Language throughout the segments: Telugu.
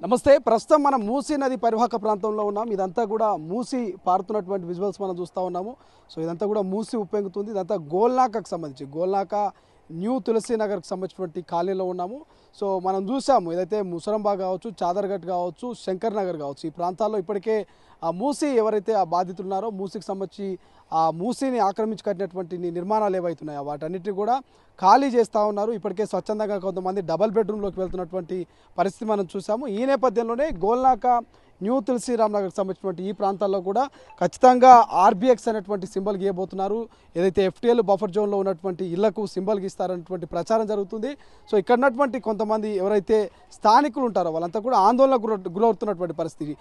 నమస్తే. ప్రస్తుతం మనం మూసీ నది పరివాహక ప్రాంతంలో ఉన్నాం. ఇదంతా కూడా మూసీ పారుతున్నటువంటి విజువల్స్ మనం చూస్తూ ఉన్నాము. సో ఇదంతా కూడా మూసీ ఉప్పెంగుతుంది. ఇదంతా గోల్నాకకు సంబంధించి గోల్నాక న్యూ తులసీనగర్కి సంబంధించినటువంటి కాలనీలో ఉన్నాము. సో మనం చూసాము ఏదైతే ముసరంబాగ్ కావచ్చు, చాదర్ఘట్ కావచ్చు, శంకర్ నగర్ కావచ్చు, ఈ ప్రాంతాల్లో ఇప్పటికే ఆ మూసీ ఎవరైతే ఆ బాధితులు ఉన్నారో మూసీకి సంబంధించి ఆ మూసీని ఆక్రమించి కట్టినటువంటి నిర్మాణాలు ఏవైతున్నాయో వాటన్నిటిని కూడా ఖాళీ చేస్తూ ఉన్నారు. ఇప్పటికే స్వచ్ఛందంగా కొంతమంది డబల్ బెడ్రూమ్లోకి వెళ్తున్నటువంటి పరిస్థితి మనం చూసాము. ఈ నేపథ్యంలోనే గోల్నాక న్యూ తులసీరామ్ నగర్కి సంబంధించినటువంటి ఈ ప్రాంతాల్లో కూడా ఖచ్చితంగా ఆర్బీఎక్స్ అనేటువంటి సింబల్ గీయబోతున్నారు. ఏదైతే ఎఫ్టీఎల్ బఫర్ జోన్లో ఉన్నటువంటి ఇళ్లకు సింబల్ గీస్తారనేటువంటి ప్రచారం జరుగుతుంది. సో ఇక్కడ ఉన్నటువంటి కొంతమంది ఎవరైతే స్థానికులు ఉంటారో వాళ్ళంతా కూడా ఆందోళనకు గురవుతున్నటువంటి పరిస్థితి.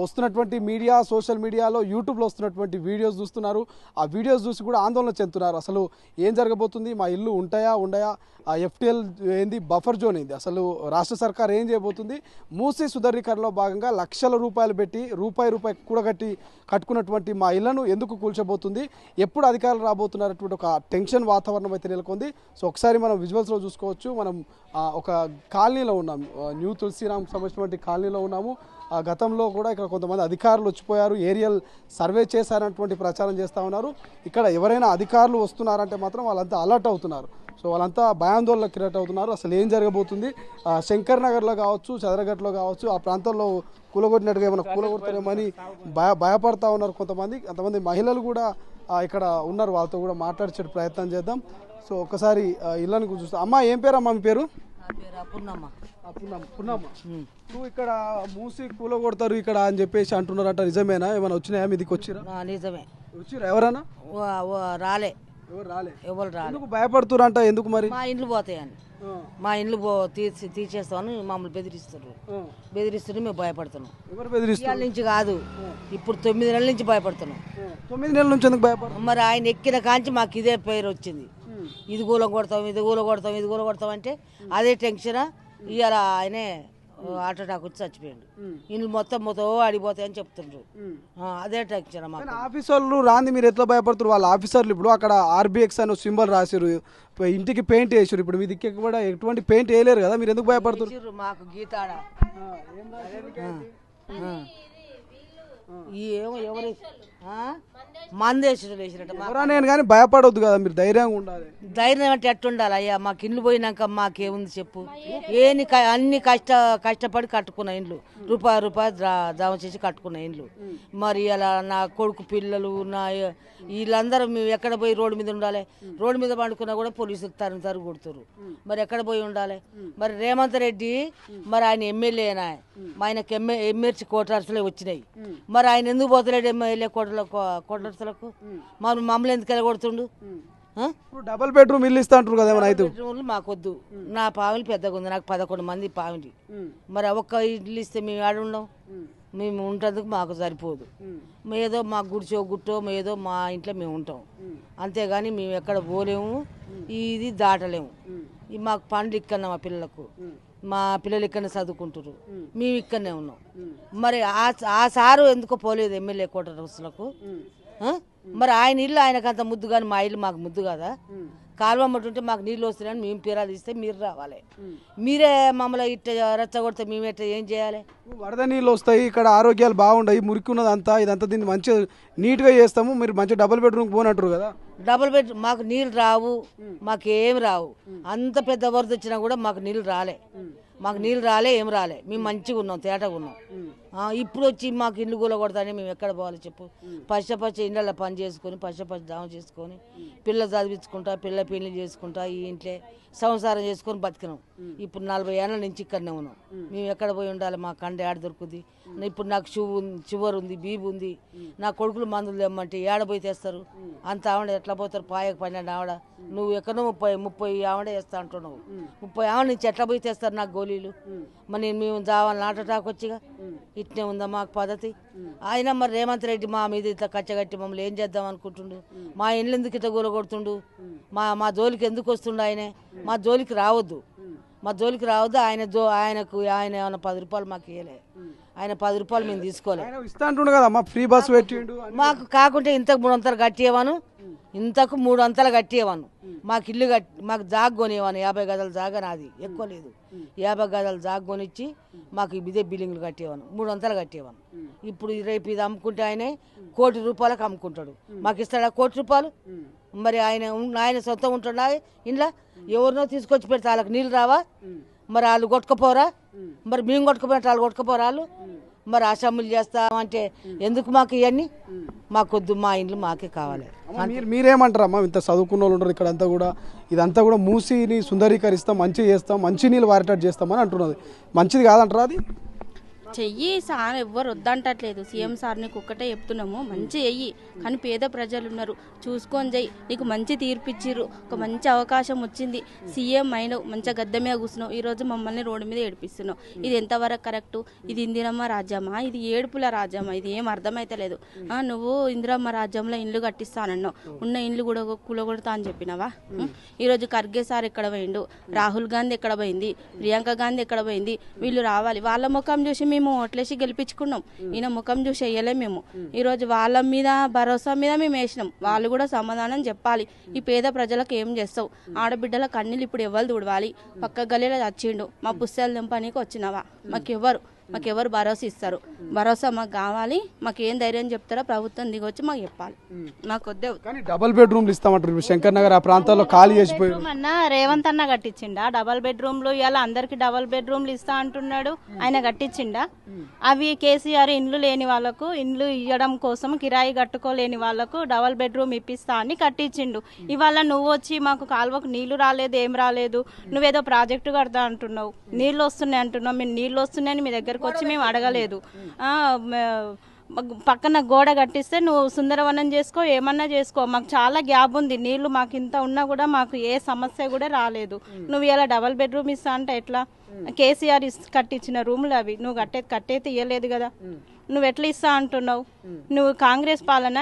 వస్తున్నటువంటి మీడియా, సోషల్ మీడియాలో, యూట్యూబ్లో వస్తున్నటువంటి వీడియోస్ చూస్తున్నారు. ఆ వీడియోస్ చూసి కూడా ఆందోళన చెందుతున్నారు. అసలు ఏం జరగబోతుంది, మా ఇల్లు ఉంటాయా ఉండయా, ఆ ఎఫ్టీఎల్ ఏంది, బఫర్ జోన్ ఏంది, అసలు రాష్ట్ర సర్కార్ ఏం చేయబోతుంది, మూసీ సుందరీకరణలో భాగంగా లక్షల రూపాయలు పెట్టి రూపాయి కూడగట్టి కట్టుకున్నటువంటి మా ఇళ్లను ఎందుకు కూల్చబోతుంది, ఎప్పుడు అధికారులు రాబోతున్నటువంటి ఒక టెన్షన్ వాతావరణం అయితే నెలకొంది. సో ఒకసారి మనం విజువల్స్లో చూసుకోవచ్చు. మనం ఒక కాలనీలో ఉన్నాం, న్యూ తులసీరామ్కి సంబంధించినటువంటి కాలనీలో ఉన్నాము. గతంలో కూడా ఇక్కడ కొంతమంది అధికారులు వచ్చిపోయారు, ఏరియల్ సర్వే చేశారన్నటువంటి ప్రచారం చేస్తూ ఉన్నారు. ఇక్కడ ఎవరైనా అధికారులు వస్తున్నారంటే మాత్రం వాళ్ళంతా అలర్ట్ అవుతున్నారు. సో వాళ్ళంతా భయాందోళనకు క్రియేట్ అవుతున్నారు. అసలు ఏం జరగబోతుంది, శంకర్ నగర్లో కావచ్చు, చదరగట్లో కావచ్చు, ఆ ప్రాంతంలో కూలగొట్టినట్టుగా ఏమైనా కూలగొడతారేమని భయపడతా ఉన్నారు కొంతమంది. అంతమంది మహిళలు కూడా ఇక్కడ ఉన్నారు, వాళ్ళతో కూడా మాట్లాడే ప్రయత్నం చేద్దాం. సో ఒకసారి ఇళ్ళని చూస్తాం. అమ్మ, ఏం పేరు అమ్మ మీ పేరు? నువ్వు ఇక్కడ మూసి కూలగొడతారు ఇక్కడ అని చెప్పేసి అంటున్నారంట, నిజమేనా? ఏమైనా వచ్చినాయా మీదికి? వచ్చిరా? నిజమే. వచ్చిరా? ఎవరైనా రాలే. ఎవరు రాలే. ఎందుకు భయపడుతురంట? ఎందుకు మరి? మా ఇండ్లు పోతాయని, మా ఇండ్లు తీసేస్తామని మమ్మల్ని బెదిరిస్తున్నారు. మేము భయపడుతున్నాం. ఎవరు బెదిరిస్తారు? నుంచి కాదు, ఇప్పుడు 9 నెలల నుంచి భయపడుతున్నాం. 9 నెలల నుంచి ఎందుకు భయపడతాం? మరి ఆయన ఎక్కిన కాంచి మాకు ఇదే పేరు వచ్చింది. ఇది కూలగొడతాం, ఇది కూలగొడతాం, ఇది కూలగొడతాం అంటే అదే టెన్షన్. ఇవాళ ఆయనే హార్ట్ అటాక్ వచ్చి చచ్చిపోయాడు. ఇండ్లు మొత్తం ఆడిపోతాయని చెప్తుండ్రు. అదే టెన్షన్ మాకు. ఆఫీసర్లు రాంది మీరు ఎట్లా భయపడుతున్నారు? వాళ్ళ ఆఫీసర్లు ఇప్పుడు అక్కడ ఆర్బీఎక్స్ అని సింబల్ రాసారు, ఇంటికి పెయింట్ వేసారు. ఇప్పుడు మీ దిక్కు కూడా ఎటువంటి పెయింట్ వేయలేరు కదా, మీరు ఎందుకు భయపడుతున్నారు? మాకు గీతాడ ఏమో ఎవరు మందేసుడు వేసినట్టు నేను కానీ భయపడవద్దు కదా, మీరు ధైర్యంగా ఉండాలి. ధైర్యం అంటే ఎట్టుండాలి అయ్యా? మాకు ఇండ్లు పోయినాక మాకేముంది చెప్పు? అన్ని కష్టపడి కట్టుకున్న ఇండ్లు, రూపాయి జమ చేసి కట్టుకున్న ఇండ్లు. మరి అలా నా కొడుకు పిల్లలు వీళ్ళందరూ మేము ఎక్కడ పోయి రోడ్డు మీద ఉండాలి? రోడ్డు మీద పండుకున్నా కూడా పోలీసులు తరు కొడుతున్నారు. మరి ఎక్కడ పోయి ఉండాలి? మరి రేవంత్ రెడ్డి మరి ఆయన ఎమ్మెల్యేనా? ఆయనకి ఎమ్మెల్సీ కోటర్స్లే వచ్చినాయి. మరి ఆయన ఎందుకు పోతలేడు ఎమ్మెల్యే కోటర్స్లకు? మరి మమ్మల్ని ఎందుకు వెళ్ళగొడుతుండు? డబుల్ బెడ్రూమ్ ఇల్లు ఇస్తా అంటారు కదా, బెడ్రూమ్లు మాకొద్దు. నా పావులు పెద్దగా ఉంది, నాకు 11 మంది పావులు. మరి ఒక్క ఇల్లు ఇస్తే మేము ఆడ ఉండం? మేము ఉంటందుకు మాకు సరిపోదు. ఏదో మా గుట్టో ఏదో మా ఇంట్లో మేము ఉంటాం, అంతేగాని మేము ఎక్కడ పోలేము, ఇది దాటలేము. మాకు పండ్లు ఇక్కడనే, మా పిల్లలకు, మా పిల్లలు ఇక్కడనే చదువుకుంటారు, మేము ఇక్కడనే ఉన్నాం. మరి ఆ సారు ఎందుకో పోలేదు ఎమ్మెల్యే కోటర్స్లకు? మరి ఆయన ఇల్లు ఆయనకంత ముద్దు, కానీ మా ఇల్లు మాకు ముద్దు కదా. కాలువ అమ్మంటుంటే మాకు నీళ్ళు వస్తున్నాయని మేము పీరాలు ఇస్తే మీరు రావాలి. మీరే మమ్మల్ని ఇట్ట రెచ్చగొడితే మేము ఎట్లా ఏం చేయాలి? వరద నీళ్ళు వస్తాయి, ఇక్కడ ఆరోగ్యాలు బాగుంటాయి, మురికి ఉన్నదంతా, ఇదంతా దీన్ని మంచిగా నీట్గా చేస్తాము, మీరు మంచిగా డబుల్ బెడ్రూమ్ పోనంటారు కదా. డబుల్ బెడ్రూమ్ మాకు నీళ్ళు రావు, మాకేం రావు. అంత పెద్ద వరద వచ్చినా కూడా మాకు నీళ్ళు రాలే, ఏం రాలే. మేము మంచిగా ఉన్నాం, తేటగా ఉన్నాం. ఇప్పుడు వచ్చి మాకు ఇల్లు కూలగొడతానే మేము ఎక్కడ పోవాలి చెప్పు? పచ్చ ఇండ్ల పని చేసుకొని పచ్చ దామ చేసుకొని పిల్లలు చదివించుకుంటా, పిల్ల పెళ్లి చేసుకుంటా, ఈ ఇంట్లో సంసారం చేసుకొని బతికినాం. ఇప్పుడు 40 ఏళ్ళ నుంచి ఇక్కడనే ఉన్నాం. మేము ఎక్కడ పోయి ఉండాలి? మా కండ ఏడ దొరుకుతుంది? ఇప్పుడు నాకు షుగర్ ఉంది, బీపీ ఉంది. నా కొడుకులు మందులు తెమ్మంటే ఏడ పోయి తెస్తారు? అంత ఆవిడ ఎట్లా పోతారు? పాయకు 12 ఆవిడ, నువ్వు ఎక్కడో 30 ఆవిడ వేస్తా అంటున్నావు. 30 ఆవిడ నుంచి ఎట్లా పోయి తెస్తారు నాకు గోళీలు? మరి మేము జావాలి నాటటాకు వచ్చిగా. ఇట్నే ఉందా మాకు పద్ధతి? అయినా మరి రేవంత్ రెడ్డి మా మీద ఇట్లా కచ్చగట్టి మమ్మల్ని ఏం చేద్దాం అనుకుంటుండు? మా ఇండ్లు ఎందుకు ఇట్లా కూలగొడుతుండు? మా జోలికి ఎందుకు వస్తుండు? మా జోలికి రావద్దు, ఆయనకు ఆయన ఏమైనా 10 రూపాయలు మాకు ఇవ్వలే. ఆయన 10 రూపాయలు మేము తీసుకోలేదు. మాకు కాకుంటే ఇంతకు 300 కట్టియమను ఇంతకు 3 అంతలు కట్టేవాను. మాకు ఇల్లు మాకు జాగ కొనేవాను. 50 గజాల జాగ నాది, ఎక్కువ లేదు. 50 గజాల జాగ కొనిచ్చి మాకు ఇదే బిల్డింగ్లు కట్టేవాను. 3 అంతలు కట్టేవాను. ఇప్పుడు రేపు ఇది అమ్ముకుంటే ఆయనే ₹1,00,00,000 అమ్ముకుంటాడు. మాకు ఇస్తాడా ₹1,00,00,000? మరి ఆయన సొంతం ఉంటున్నా ఇంట్లో ఎవరినో తీసుకొచ్చి పెడితే వాళ్ళకి నీళ్ళు రావా? మరి వాళ్ళు కొట్టుకపోరా? మరి మేము కొట్టుకుపోయినట్టు వాళ్ళు కొట్టుకపోరా? వాళ్ళు మరి అసెంబ్లీ చేస్తామంటే ఎందుకు మాకు ఇవన్నీ? మాకొద్దు, మా ఇండ్లు మాకే కావాలి. మీరేమంటారమ్మా? ఇంత చదువుకున్న వాళ్ళు ఉంటారు ఇక్కడ అంతా కూడా, ఇదంతా కూడా మూసిని సుందరీకరిస్తాం, మంచిగా చేస్తాం, మంచి నీళ్ళు వారేటట్టు చేస్తామని అంటున్నది. మంచిది కాదంటారా అది? చెయ్యి సార్, ఎవ్వరు వద్దంటట్లేదు. సీఎం సార్ నీకు ఒక్కటే చెప్తున్నాము, మంచి చెయ్యి. కానీ పేద ప్రజలు ఉన్నారు, చూసుకొని చెయ్యి. నీకు మంచి తీర్పిచ్చిర్రు, ఒక మంచి అవకాశం వచ్చింది, సీఎం అయినావు, మంచిగా గద్దె మీద కూర్చున్నావు. ఈరోజు మమ్మల్ని రోడ్డు మీద ఏడిపిస్తున్నావు. ఇది ఎంతవరకు కరెక్టు? ఇది ఇందిరమ్మ రాజ్యమా? ఇది ఏడుపుల రాజ్యమా? ఇది ఏం అర్థమైతలేదు. నువ్వు ఇందిరమ్మ రాజ్యంలో ఇండ్లు కట్టిస్తానన్నావు, ఉన్న ఇండ్లు కూడా కూలగొడతా అని చెప్పినావా? ఈరోజు ఖర్గే సార్ ఎక్కడ పోయిండు, రాహుల్ గాంధీ ఎక్కడ పోయింది, ప్రియాంక గాంధీ ఎక్కడ పోయింది? వీళ్ళు రావాలి. వాళ్ళ ముఖం చూసి మేము ఓట్లేసి గెలిపించుకున్నాం, ఈయన ముఖం చూసి వేయలే మేము. ఈరోజు వాళ్ళ మీద భరోసా మీద మేము వేసినాం. వాళ్ళు కూడా సమాధానం చెప్పాలి. ఈ పేద ప్రజలకు ఏం చేస్తావు? ఆడబిడ్డల కన్నీళ్ళు ఇప్పుడు ఎవరు తుడవాలి? పక్క గల్లీలో చచ్చిండు, మా పుస్తకాలు దింపనీకి వచ్చినావా? మాకెవరు భరోసా ఇస్తారు? భరోసా మాకు కావాలి. మాకు ఏం ధైర్యం చెప్తారో ప్రభుత్వం దిగొచ్చి మాకు చెప్పాలి. మాకు వద్దే. కానీ డబుల్ బెడ్రూమ్లు ఇస్తామంటారు శంకర్ నగర్ ఆ ప్రాంతాల్లో ఖాళీ చేసిపోయి. అన్న రేవంత్ అన్న కట్టించిండా డబల్ బెడ్రూమ్లు? ఇలా అందరికి డబల్ బెడ్రూమ్లు ఇస్తా అంటున్నాడు, ఆయన కట్టించిండా? అవి కేసీఆర్ ఇండ్లు లేని వాళ్ళకు, ఇండ్లు ఇవ్వడం కోసం కిరాయి కట్టుకోలేని వాళ్ళకు డబల్ బెడ్రూమ్ ఇప్పిస్తా అని కట్టించిండు. ఇవాళ నువ్వు వచ్చి మాకు కాలువకు నీళ్లు రాలేదు, ఏం రాలేదు, నువ్వేదో ప్రాజెక్టు కడతా అంటున్నావు, నీళ్ళు వస్తున్నాయి అంటున్నావు. మేము నీళ్ళు వస్తున్నాయని మీ దగ్గరకు వచ్చి మేము అడగలేదు. పక్కన గోడ కట్టిస్తే నువ్వు సుందరవనం చేసుకో, ఏమన్నా చేసుకో, మాకు చాలా గ్యాప్ ఉంది. నీళ్లు మాకు ఇంత ఉన్నా కూడా మాకు ఏ సమస్య కూడా రాలేదు. నువ్వు ఇలా డబల్ బెడ్రూమ్ ఇస్తా అంటే ఎట్లా? కేసీఆర్ కట్టించిన రూములు అవి, నువ్వు కట్టేది ఇవ్వలేదు కదా. నువ్వు ఎట్లా ఇస్తా అంటున్నావు? నువ్వు కాంగ్రెస్ పాలన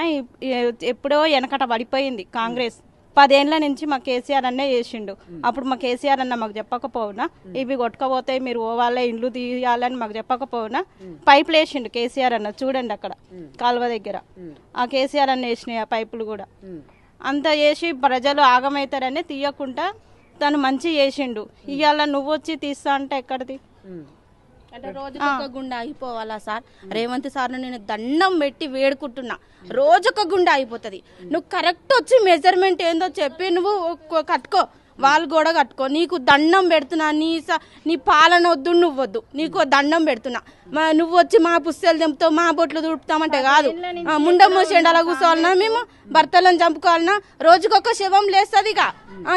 ఎప్పుడో వెనకట పడిపోయింది. కాంగ్రెస్ 10 ఏళ్ల నుంచి మా కేసీఆర్ అన్నే చేసిండు. అప్పుడు మా కేసీఆర్ అన్న మాకు చెప్పకపోవునా? ఇవి కొట్టుకపోతే మీరు ఓవాళ్ళే ఇండ్లు తీయాలని మాకు చెప్పకపోవునా? పైపులు వేసిండు కేసీఆర్ అన్న, చూడండి అక్కడ కాలువ దగ్గర ఆ కేసీఆర్ అన్న వేసినాయి ఆ పైపులు కూడా. అంత చేసి ప్రజలు ఆగమవుతారని తీయకుండా తను మంచి చేసిండు. ఇవాళ నువ్వు వచ్చి తీస్తా అంటే ఎక్కడిది? అంటే రోజుకొక గుండె ఆగిపోవాలా సార్? రేవంత్ సార్ నేను దండం పెట్టి వేడుకుంటున్నా, రోజుకొక గుండె ఆగిపోతుంది. నువ్వు కరెక్ట్ వచ్చి మెజర్మెంట్ ఏందో చెప్పి నువ్వు కట్టుకో, వాళ్ళు కూడా కట్టుకో. నీకు దండం పెడుతున్నా, నీ పాలన వద్దు, నువ్వు వద్దు, నీకు దండం పెడుతున్నా. నువ్వు వచ్చి మా పుస్తకాలు దింపుతావు, మా బొట్లు దుడుపుతామంటే కాదు. ముండ మూసేయండి, అలా కూర్చోవాలన్నా మేము? భర్తలను చంపుకోవాలన్నా? రోజుకొక శవం లేస్తుంది. ఇక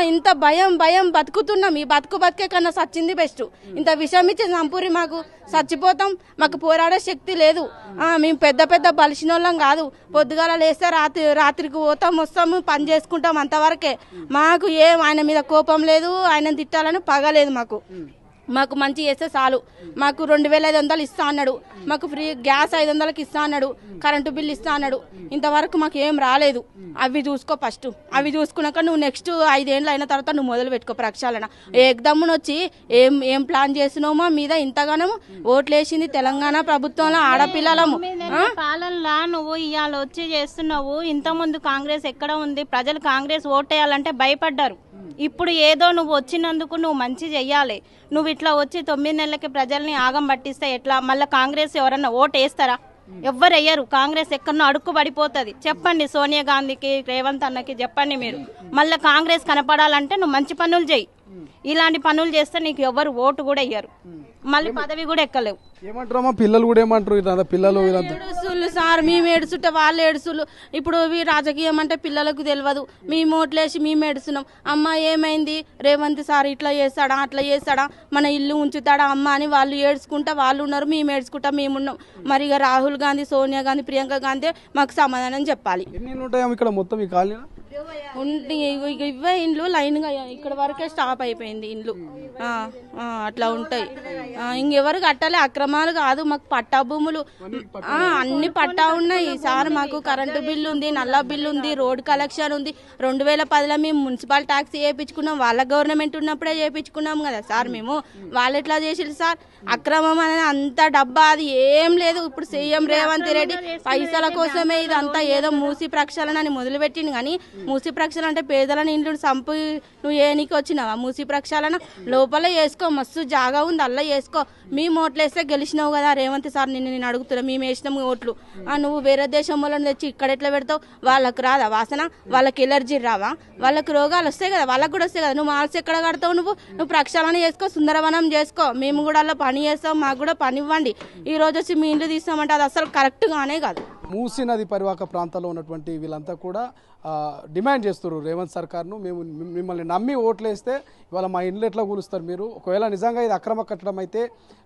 ఇంత భయం బతుకుతున్నాం. ఈ బతుకే కన్నా సచ్చింది బెస్ట్. ఇంత విషయం ఇచ్చి చంపురి, మాకు చచ్చిపోతాం. మాకు పోరాడే శక్తి లేదు. మేము పెద్ద బలిసిన వాళ్ళం కాదు. పొద్దుగాల లేస్తే రాత్రికి పోతాం, వస్తాము, పని చేసుకుంటాం, అంతవరకే. మాకు ఆయన మీద కోపం లేదు, ఆయన తిట్టాలని పగలేదు. మాకు మంచి చేస్తే చాలు. మాకు 2,500 ఇస్తా అన్నాడు, మాకు ఫ్రీ గ్యాస్ 500కి ఇస్తా అన్నాడు, కరెంటు బిల్లు ఇస్తా అన్నాడు. ఇంతవరకు మాకు ఏం రాలేదు. అవి చూసుకో ఫస్ట్. అవి చూసుకున్నాక నువ్వు నెక్స్ట్ 5 ఏళ్ళు అయిన తర్వాత నువ్వు మొదలు పెట్టుకో ప్రక్షాళన. ఏకదమ్మును వచ్చి ఏం ప్లాన్ చేసినావు మా మీద? ఇంతగానో ఓట్లేసింది తెలంగాణ ప్రభుత్వంలో ఆడపిల్లలము. పాలనలా నువ్వు ఇవాళ వచ్చి చేస్తున్నావు. ఇంతకుముందు కాంగ్రెస్ ఎక్కడ ఉంది? ప్రజలు కాంగ్రెస్ ఓటేయాలంటే భయపడ్డారు. ఇప్పుడు ఏదో నువ్వు వచ్చినందుకు నువ్వు మంచి చెయ్యాలి. నువ్వు ఇట్లా వచ్చి 9 నెలలకి ప్రజల్ని ఆగం పట్టిస్తే ఎట్లా? మళ్ళీ కాంగ్రెస్ ఎవరన్నా ఓటు వేస్తారా? ఎవ్వరు వేయరు. కాంగ్రెస్ ఎక్కడో అడుక్కు పడిపోతుంది. చెప్పండి సోనియా గాంధీకి, రేవంత్ అన్నకి చెప్పండి మీరు. మళ్ళీ కాంగ్రెస్ కనపడాలంటే నువ్వు మంచి పనులు చెయ్యి. ఇలాంటి పనులు చేస్తే నీకు ఎవరు ఓటు కూడా ఇయ్యరు, మళ్ళీ పదవి కూడా ఎక్కలేవు. ఏమంటారమ్మా పిల్లలు కూడా ఏమంటారు? పిల్లలు ఏడుసులు సార్, మేము ఏడుస్తుంటే వాళ్ళు ఏడుసులు. ఇప్పుడు రాజకీయం అంటే పిల్లలకు తెలియదు. మేము ఓట్లేసి మేము ఏడుస్తున్నాం. అమ్మ ఏమైంది, రేవంత్ సార్ ఇట్లా చేస్తాడా, అట్లా చేస్తాడా, మన ఇల్లు ఉంచుతాడా అమ్మ అని వాళ్ళు ఏడ్చుకుంటా వాళ్ళు ఉన్నారు, మేము ఏడ్చుకుంటా మేమున్నాం. మరి ఇక రాహుల్ గాంధీ, సోనియా గాంధీ, ప్రియాంక గాంధీ మాకు సమాధానం చెప్పాలి. ఎన్ని ఉంటాయో ఇక్కడ మొత్తం ఈ కాలనీ? ఇవే ఇండ్లు లైన్ గా ఇక్కడ వరకే స్టాప్ అయిపోయింది ఇండ్లు. అట్లా ఉంటాయి. ఇంకెవరు కట్టాలి? అక్రమాలు కాదు, మాకు పట్టా భూములు అన్ని పట్టా ఉన్నాయి సార్. మాకు కరెంటు బిల్లు ఉంది, నల్ల బిల్లు ఉంది, రోడ్ కలెక్షన్ ఉంది. 2010లో మేము మున్సిపల్ ట్యాక్స్ చేయించుకున్నాం. వాళ్ళ గవర్నమెంట్ ఉన్నప్పుడే చేయించుకున్నాం కదా సార్ మేము. వాళ్ళు ఎట్లా చేసిరు సార్? అక్రమం అనేది అంత డబ్బా అది ఏం లేదు. ఇప్పుడు సీఎం రేవంత్ రెడ్డి పైసల కోసమే ఇదంతా ఏదో మూసి ప్రక్షాళన అని మొదలుపెట్టింది. కానీ మూసి ప్రక్షాళన అంటే పేదలను ఇంట్లో సంపు నువ్వు ఏనికి వచ్చినావా? మూసి ప్రక్షాళన లోపల చేసుకో, మస్తు జాగా ఉంది అల్ల చేసుకో. మేము ఓట్లు వేస్తే గెలిచినావు కదా రేవంత్ సార్, నేను అడుగుతున్నా. మేము వేసినాము ఓట్లు, నువ్వు వేరే దేశం వాళ్ళని తెచ్చి ఇక్కడ ఎట్లా పెడతావు? వాళ్ళకు రాదా వాసన? వాళ్ళకి ఎలర్జీ రావా? వాళ్ళకి రోగాలు వస్తాయి కదా, వాళ్ళకి కూడా వస్తాయి కదా. నువ్వు మాల్స్ ఎక్కడ కడతావు? నువ్వు ప్రక్షాళన చేసుకో, సుందరవనం చేసుకో. మేము కూడా అలా పని చేస్తాం, మాకు కూడా పని ఇవ్వండి. ఈ రోజు వచ్చి మీ ఇంట్లో తీస్తామంటే అది అసలు కరెక్ట్ గానే కాదు. మూసీ నది పరివాహక ప్రాంతాల్లో ఉన్నటువంటి వీళ్ళంతా కూడా డిమాండ్ చేస్తారు రేవంత్ సర్కార్ను. మేము మిమ్మల్ని నమ్మి ఓట్లు వేస్తే ఇవాళ మా ఇండ్లు ఎట్లా కూలుస్తారు మీరు? ఒకవేళ నిజంగా ఇది అక్రమ కట్టడం అయితే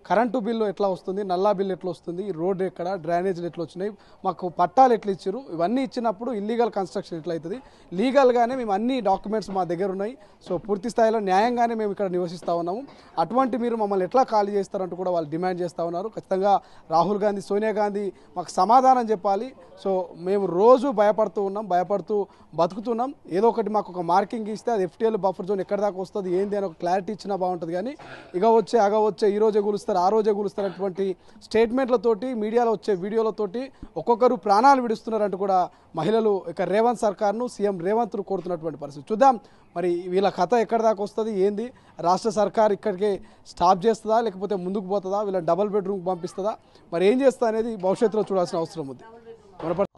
కరెంటు బిల్లు ఎట్లా వస్తుంది, నల్లా బిల్లు ఎట్లా వస్తుంది, ఈ రోడ్డు ఎక్కడ, డ్రైనేజీలు ఎట్లా వచ్చినాయి, మాకు పట్టాలు ఎట్లా ఇచ్చారు, ఇవన్నీ ఇచ్చినప్పుడు ఇల్లీగల్ కన్స్ట్రక్షన్ ఎట్లా అవుతుంది? లీగల్గానే మేము అన్ని డాక్యుమెంట్స్ మా దగ్గర ఉన్నాయి. సో పూర్తి స్థాయిలో న్యాయంగానే మేము ఇక్కడ నివసిస్తూ ఉన్నాము. అటువంటి మీరు మమ్మల్ని ఎట్లా ఖాళీ చేస్తారంటూ కూడా వాళ్ళు డిమాండ్ చేస్తూ ఉన్నారు. ఖచ్చితంగా రాహుల్ గాంధీ, సోనియా గాంధీ మాకు సమాధానం చెప్పాలి. సో మేము రోజు భయపడుతూ ఉన్నాం, భయపడుతూ బతుకుతున్నాం. ఏదో ఒకటి మాకు ఒక మార్కింగ్ ఇస్తే అది ఎఫ్టీఎల్ బఫర్ జోన్ ఎక్కడి దాకా వస్తుంది ఏంది అని ఒక క్లారిటీ ఇచ్చినా బాగుంటుంది. కానీ ఇక వచ్చే అగ వచ్చే ఈ రోజే కూలుస్తారు ఆ రోజే కూలుస్తారు అటువంటి స్టేట్మెంట్లతోటి మీడియాలో వచ్చే వీడియోలతోటి ఒక్కొక్కరు ప్రాణాలు విడుస్తున్నారంటూ కూడా మహిళలు ఇక రేవంత్ సర్కార్ను, సీఎం రేవంత్ను కోరుతున్నటువంటి పరిస్థితి. చూద్దాం మరి వీళ్ళ కథ ఎక్కడి దాకా వస్తుంది ఏంది? రాష్ట్ర సర్కార్ ఇక్కడికే స్టాప్ చేస్తుందా లేకపోతే ముందుకు పోతుందా? వీళ్ళ డబుల్ బెడ్రూమ్ పంపిస్తుందా? మరి ఏం చేస్తా అనేది భవిష్యత్తులో చూడాల్సిన అవసరం ఉంది.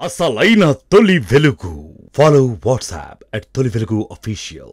అసలైన తొలి వెలుగు. ఫాలో వాట్సాప్ @తొలి వెలుగు official.